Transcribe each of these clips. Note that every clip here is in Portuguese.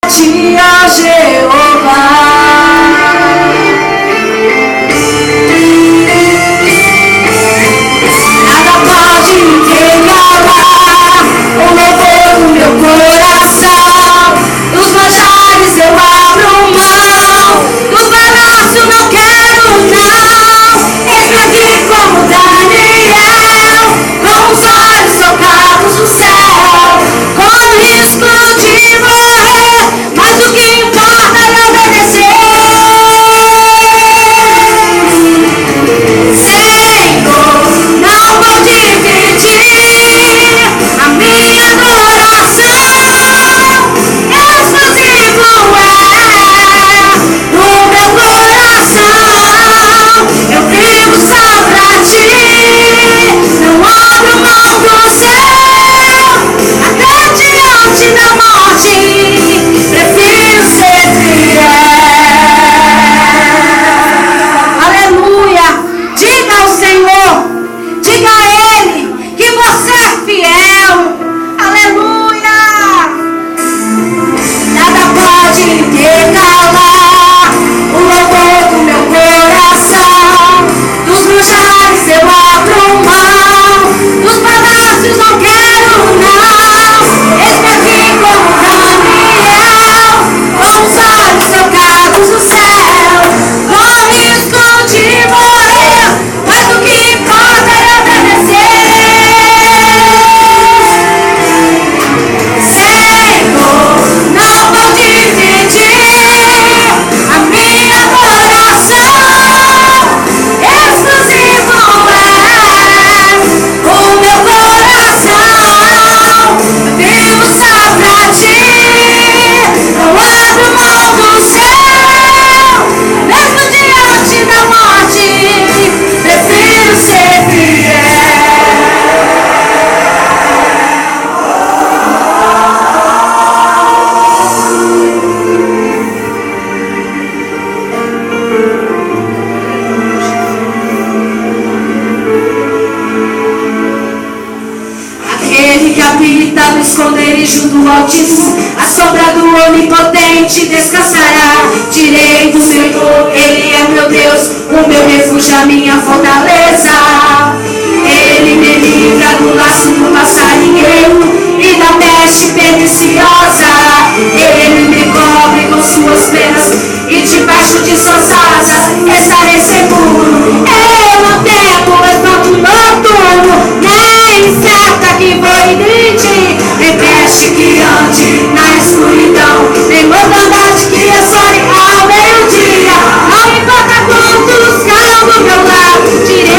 ti, ó Jeová. Nada pode intercalar o louvor do meu coração. Dos manjares eu abro mão, dos palácios não quero não. Eis-me aqui como Daniel, com os olhos focados no céu, com o risco de morrer, mas o que importa é obedecer. Senhor, não vou dividir a minha adoração. Exclusivo é no meu coração. Eu vivo só pra ti, não abro mão do céu. Até diante da morte, prefiro ser fiel. Aleluia! Diga ao Senhor, diga a Ele que você é fiel. Aleluia! Nada pode intercalar o louvor do meu coração. Dos manjares eu abro mão, dos palácios não quero não. Eis-me aqui como Daniel, com os olhos focados no céu, com o risco de morrer, mas o que importa é obedecer. Senhor, não vou dividir a minha adoração. Exclusivo é o meu coração. Vivo só pra ti, não abro mão do céu. Mesmo diante da morte, prefiro ser fiel. Aquele que habita no esconderijo do Altíssimo, a sombra do Onipotente descansará. Direi do Senhor, Ele é meu Deus, o meu refúgio, a minha fortaleza. Ele me livra do laço do passarinheiro e da peste perniciosa. Ele me cobre com suas penas e debaixo de suas asas estarei seguro. Eu não temo espanto noturno, nem seta que voe de ti, nem peste que ande na escuridão, nem mortandade que assole ao meio-dia. Não importa quantos caiam do meu lado, direi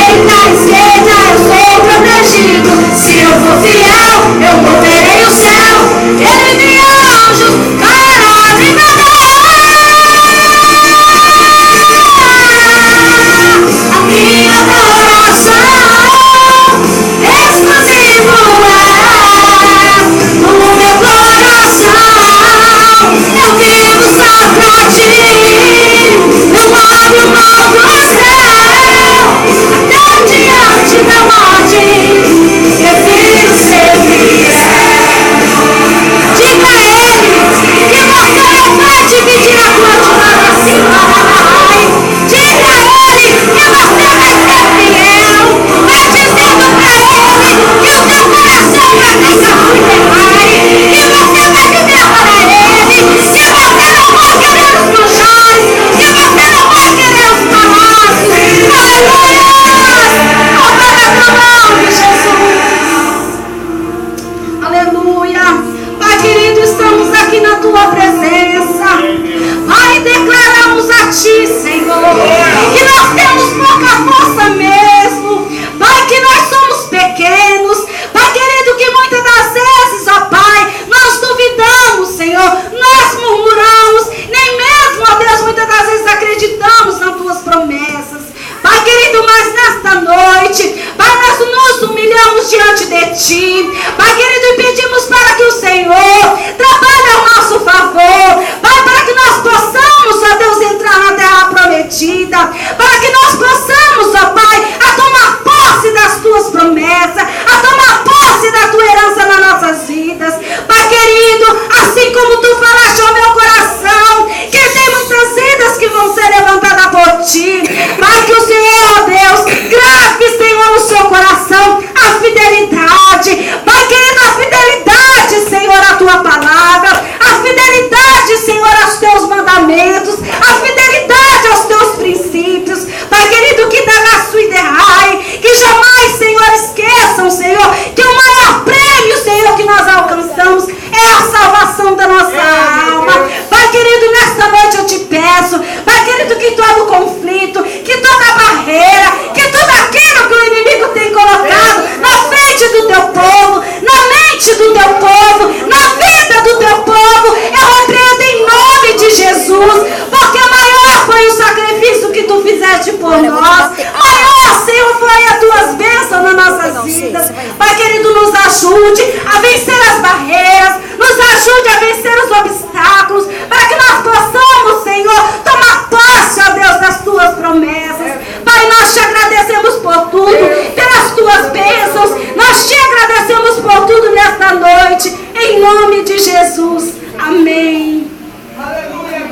vencer os obstáculos, para que nós possamos, Senhor, tomar posse, ó Deus, das tuas promessas. Pai, nós te agradecemos por tudo, pelas tuas bênçãos, nós te agradecemos por tudo nesta noite, em nome de Jesus. Amém.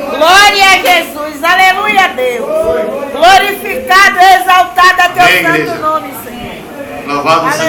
Glória a Jesus, aleluia a Deus. Glorificado e exaltado a teu santo nome, Senhor. Louvado seja